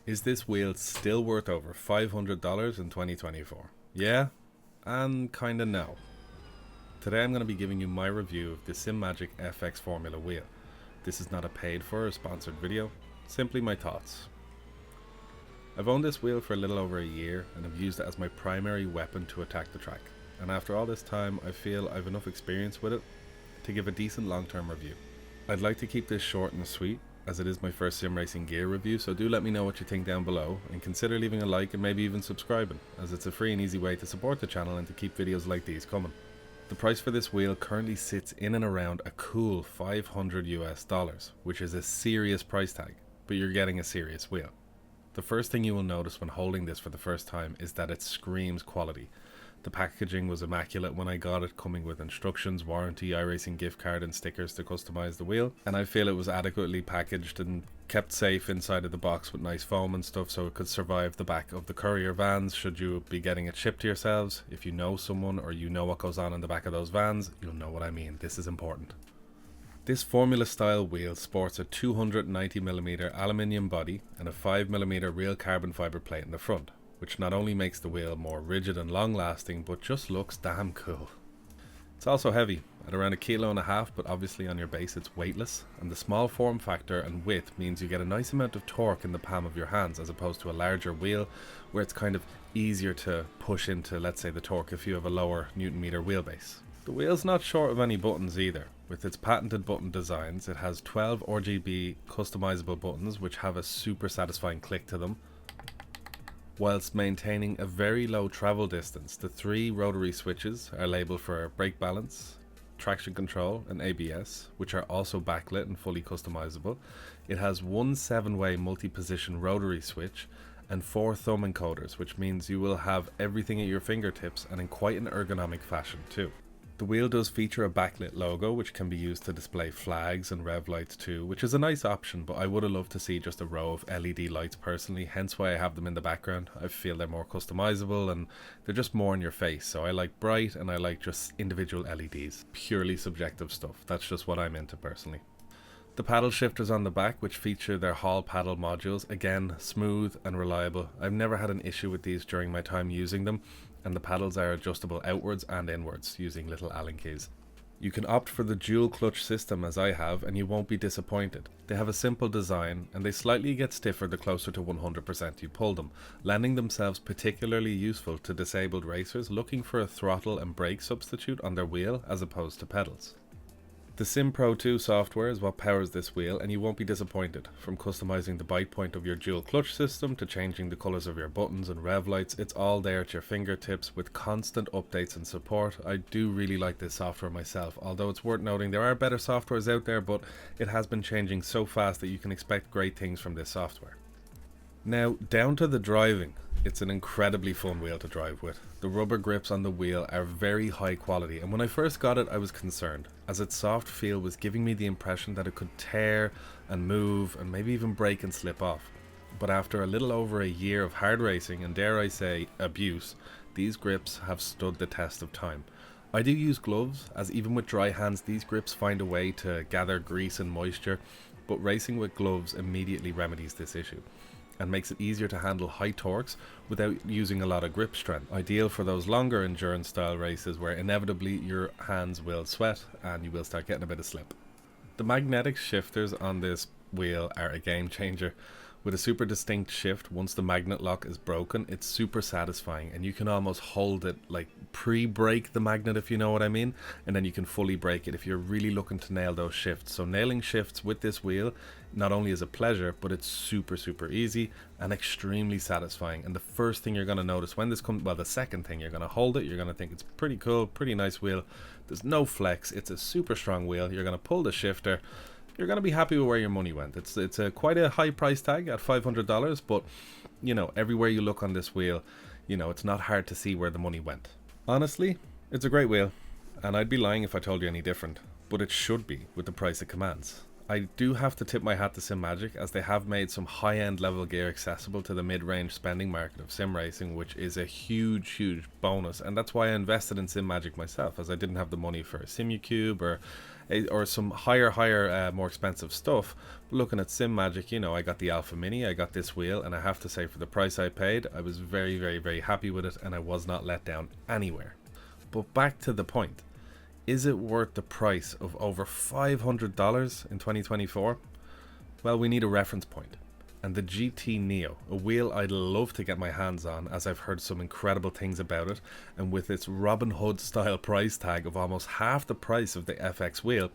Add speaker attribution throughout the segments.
Speaker 1: Is this wheel still worth over $500 in 2024? Yeah, and kinda no. Today I'm going to be giving you my review of the Simagic FX Formula wheel. This is not a paid for or sponsored video, simply my thoughts. I've owned this wheel for a little over a year and have used it as my primary weapon to attack the track. And after all this time, I feel I've enough experience with it to give a decent long-term review. I'd like to keep this short and sweet, as it is my first sim racing gear review, so do let me know what you think down below and consider leaving a like and maybe even subscribing, as it's a free and easy way to support the channel and to keep videos like these coming. The price for this wheel currently sits in and around a cool $500 US, which is a serious price tag, but you're getting a serious wheel. The first thing you will notice when holding this for the first time is that it screams quality. The packaging was immaculate when I got it, coming with instructions, warranty, iRacing gift card and stickers to customize the wheel, and I feel it was adequately packaged and kept safe inside of the box with nice foam and stuff so it could survive the back of the courier vans should you be getting it shipped to yourselves. If you know someone or you know what goes on in the back of those vans, you'll know what I mean. This is important. This Formula style wheel sports a 290mm aluminium body and a 5mm real carbon fiber plate in the front, which not only makes the wheel more rigid and long lasting, but just looks damn cool. It's also heavy, at around 1.5 kilos, but obviously on your base it's weightless, and the small form factor and width means you get a nice amount of torque in the palm of your hands as opposed to a larger wheel where it's kind of easier to push into, let's say, the torque if you have a lower Newton meter wheelbase. The wheel's not short of any buttons either. With its patented button designs, it has 12 RGB customizable buttons which have a super satisfying click to them. Whilst maintaining a very low travel distance, the 3 rotary switches are labelled for brake balance, traction control and ABS, which are also backlit and fully customizable. It has one 7-way multi-position rotary switch and 4 thumb encoders, which means you will have everything at your fingertips and in quite an ergonomic fashion too. The wheel does feature a backlit logo which can be used to display flags and rev lights too, which is a nice option, but I would have loved to see just a row of LED lights personally, hence why I have them in the background. I feel they're more customizable and they're just more in your face, so I like bright and I like just individual LEDs. Purely subjective stuff, that's just what I'm into personally. The paddle shifters on the back, which feature their Hall paddle modules, again smooth and reliable. I've never had an issue with these during my time using them, and the paddles are adjustable outwards and inwards using little Allen keys. You can opt for the dual clutch system as I have and you won't be disappointed. They have a simple design and they slightly get stiffer the closer to 100% you pull them, lending themselves particularly useful to disabled racers looking for a throttle and brake substitute on their wheel as opposed to pedals. The Sim Pro 2 software is what powers this wheel and you won't be disappointed. From customizing the bite point of your dual clutch system to changing the colours of your buttons and rev lights, it's all there at your fingertips with constant updates and support. I do really like this software myself, although it's worth noting there are better softwares out there, but it has been changing so fast that you can expect great things from this software. Now, down to the driving. It's an incredibly fun wheel to drive with. The rubber grips on the wheel are very high quality, and when I first got it I was concerned, as its soft feel was giving me the impression that it could tear and move and maybe even break and slip off. But after a little over a year of hard racing and dare I say abuse, these grips have stood the test of time. I do use gloves, as even with dry hands these grips find a way to gather grease and moisture, but racing with gloves immediately remedies this issue and makes it easier to handle high torques without using a lot of grip strength. Ideal for those longer endurance style races where inevitably your hands will sweat and you will start getting a bit of slip. The magnetic shifters on this wheel are a game changer. With a super distinct shift, once the magnet lock is broken, it's super satisfying and you can almost hold it, like pre-brake the magnet if you know what I mean, and then you can fully brake it if you're really looking to nail those shifts. So nailing shifts with this wheel not only is a pleasure, but it's super easy and extremely satisfying. And the first thing you're going to notice when this comes, well, the second thing, you're going to hold it, you're going to think it's pretty cool, pretty nice wheel. There's no flex, it's a super strong wheel. You're going to pull the shifter, you're going to be happy with where your money went. It's quite a high price tag at $500, but you know, everywhere you look on this wheel, you know, it's not hard to see where the money went. Honestly, it's a great wheel, and I'd be lying if I told you any different, but it should be with the price it commands. I do have to tip my hat to Simagic, as they have made some high-end level gear accessible to the mid-range spending market of sim racing, which is a huge bonus, and that's why I invested in Simagic myself, as I didn't have the money for a Simucube or some higher more expensive stuff. But looking at Simagic, you know, I got the Alpha Mini, I got this wheel, and I have to say, for the price I paid, I was very happy with it, and I was not let down anywhere. But back to the point. Is it worth the price of over $500 in 2024? Well, we need a reference point. And the GT Neo, a wheel I'd love to get my hands on, as I've heard some incredible things about it, and with its Robin Hood style price tag of almost half the price of the FX wheel,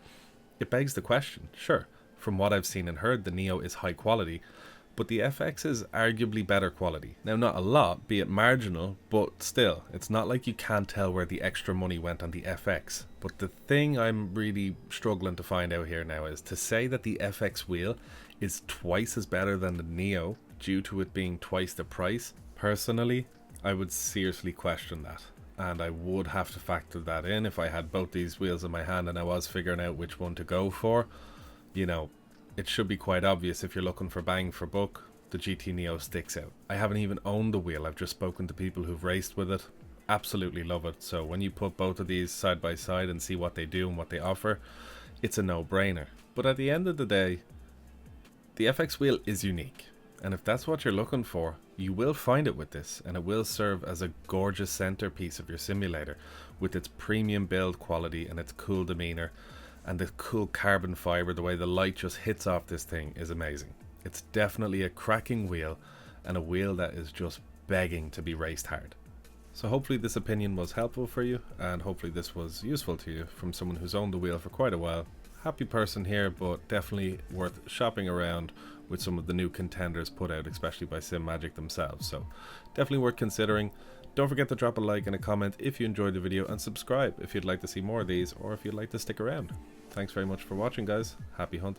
Speaker 1: it begs the question. Sure, from what I've seen and heard, the Neo is high quality, but the FX is arguably better quality. Now, not a lot, be it marginal, but still, it's not like you can't tell where the extra money went on the FX. But the thing I'm really struggling to find out here now is to say that the FX wheel is twice as better than the Neo due to it being twice the price. Personally, I would seriously question that, and I would have to factor that in if I had both these wheels in my hand and I was figuring out which one to go for. You know, it should be quite obvious if you're looking for bang for buck, the GT Neo sticks out. I haven't even owned the wheel, I've just spoken to people who've raced with it. Absolutely love it. So when you put both of these side by side and see what they do and what they offer, it's a no-brainer. But at the end of the day, the FX wheel is unique. And if that's what you're looking for, you will find it with this, and it will serve as a gorgeous centerpiece of your simulator with its premium build quality and its cool demeanor. And the cool carbon fiber, the way the light just hits off this thing is amazing. It's definitely a cracking wheel, and a wheel that is just begging to be raced hard. So hopefully this opinion was helpful for you, and hopefully this was useful to you from someone who's owned the wheel for quite a while. Happy person here, but definitely worth shopping around with some of the new contenders put out, especially by Simagic themselves. So definitely worth considering. Don't forget to drop a like and a comment if you enjoyed the video, and subscribe if you'd like to see more of these, or if you'd like to stick around. Thanks very much for watching, guys. Happy hunting.